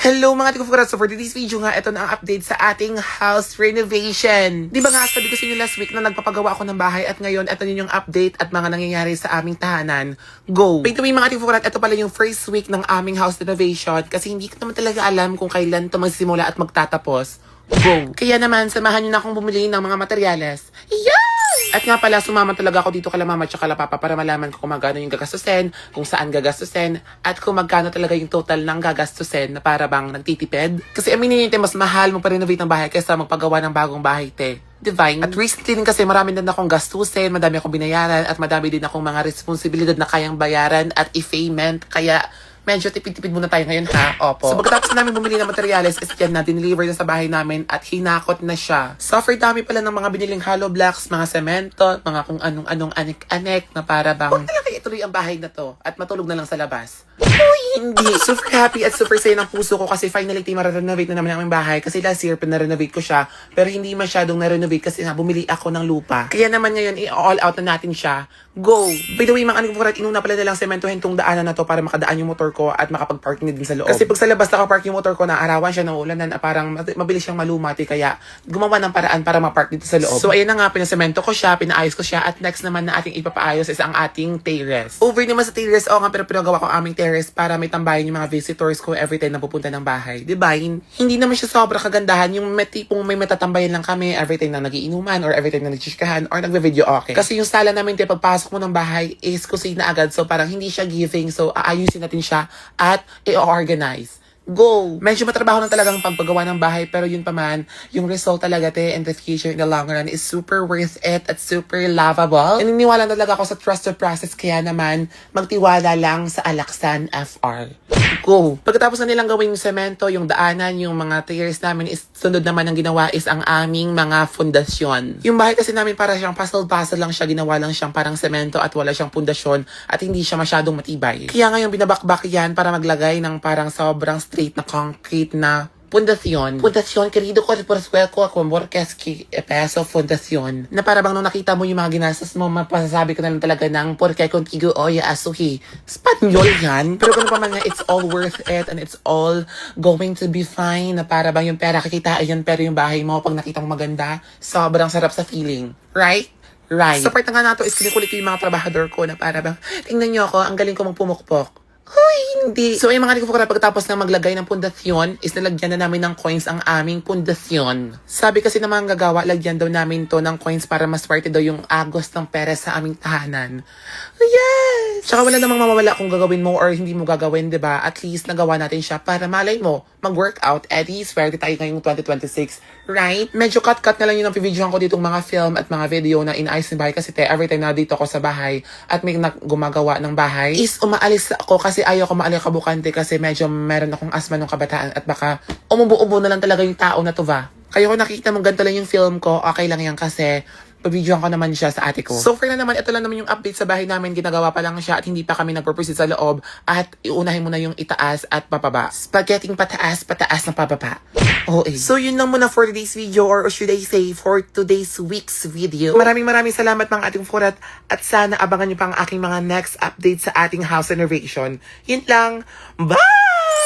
Hello mga tikufurat! So for today's video nga, ito na ang update sa ating house renovation. Di ba nga, sabi ko sa inyo last week na nagpapagawa ako ng bahay at ngayon, ito yung update at mga nangyayari sa aming tahanan. Go! By the way mga tikufurat, ito pala yung first week ng aming house renovation kasi hindi ko naman talaga alam kung kailan ito magsimula at magtatapos. Go! Kaya naman, samahan nyo na akong bumili ng mga materyales. Yeah! At nga pala, sumama talaga ako dito kala mama at kala papa para malaman ko kung magkano yung gagastusin, kung saan gagastusin, at kung magkano talaga yung total ng gagastusin na para bang nagtitipid. Kasi aminin nyo, mas mahal mo pa-renovate ng bahay kaysa magpagawa ng bagong bahay, te. Divine. At recently din kasi marami din akong gastusin, madami akong binayaran, at madami din akong mga responsibilidad na kayang bayaran at i-payment. Kaya medyo tipid-tipid muna tayo ngayon, ha? Opo. So, pagkatapos namin bumili ng materials, is yan na, dineliver na sa bahay namin at hinakot na siya. Suffer dami pala ng mga biniling hollow blocks, mga semento, mga kung anong-anong anek-anek na para bang huwag na lang kayo ituloy ang bahay na to at matulog na lang sa labas. Uy, hindi. Super happy at super saya ng puso ko kasi finally ma-renovate na naman ang aming bahay kasi last year pina-renovate ko siya pero hindi masyadong na-renovate kasi bumili ako ng lupa. Kaya naman ngayon, i-all out na natin siya. Go! By the way, mga anong inuna pala nilang sementohin tong daanan na to para makadaan yung motor ko at makapag-parking din sa loob. Kasi pag sa labas nakapark yung motor ko, naarawan siya ng ulanan at parang mabilis siyang malumati kaya gumawa ng paraan para ma-park dito sa loob. So ayun na nga, pinasemento ko siya, pinaayos ko siya at next naman na ating ipapaayos is ang ating terrace. Over naman sa terrace, nga pero pinagawa ko ang aming terrace para may tambayan yung mga visitors ko every time na pupunta ng bahay. Diba? Hindi naman siya sobrang kagandahan yung tipong may matatambayan lang kami every time na nagiinuman or every time na nagchichikahan or nagve-video okay. Kasi yung sala namin pagpasok mo ng bahay is kusina agad so parang hindi siya giving so aayusin natin siya at i-organize. Go! Medyo matrabaho lang talagang pagpagawa ng bahay pero yun pa man, yung result talaga in the future in the long run is super worth it at super lovable. Naniniwala talaga ako sa trusted process kaya naman magtiwala lang sa Alaksan FR. Go! Pagkatapos na nilang gawin yung semento, yung daanan, yung mga tiers namin is sunod naman ang ginawa is ang aming mga fundasyon. Yung bahay kasi namin para siyang puzzle-puzzle lang siya, ginawa lang siyang parang semento at wala siyang pundasyon at hindi siya masyadong matibay. Kaya ngayon binabakbak yan para maglagay ng parang sobrang straight na concrete na pundasyon. Pundasyon, querido ko, por suelco ako, morques peso pundasyon. Na para bang nung nakita mo yung mga ginastos mo, mapasasabi ko na lang talaga ng porque contigo oya asuhi. Spanyol yan. Pero kung pa man nga, it's all worth it and it's all going to be fine. Na para bang yung pera kikitain yan, pero yung bahay mo, pag nakita mo maganda, sobrang sarap sa feeling. Right? Right. Sa part na nga nato is kinikulit ko yung mga trabahador ko na para bang, tingnan nyo ako, ang galing ko magpumukpok. Hoy, hindi. So, ay mga nagpupukura pagkatapos na maglagay ng pundasyon, is nalagyan na namin ng coins ang aming pundasyon. Sabi kasi ng mga gagawa, lagyan daw namin to ng coins para maswerte daw yung agos ng pera sa aming tahanan. Yes! Tsaka wala namang mawawala kung gagawin mo or hindi mo gagawin, diba? At least nagawa natin siya para malay mo, mag-workout, Eddie, swerte tayo ngayong 2026. Right? Medyo cut-cut na lang yung videohan ko ditong mga film at mga video na inaayos ng bahay kasi every time na dito ako sa bahay at may gumagawa ng bahay, is umaalis ako kasi ayaw ko maalikabukante kasi medyo meron akong asma ng kabataan at baka umubo-ubo na lang talaga yung tao na to ba. Kaya kung nakikita mong ganito lang yung film ko, okay lang yan kasi pabidyohan ko naman siya sa ate ko. So far na naman, ito lang naman yung update sa bahay namin. Ginagawa pa lang siya at hindi pa kami nagproceed sa loob at iunahin mo na yung itaas at papaba. Spaghetti pataas, pataas na pababa. Okay. So yun lang muna for today's video or should I say for today's week's video. Maraming salamat mga ating furat at sana abangan nyo pa ang aking mga next update sa ating house renovation. Yun lang. Bye!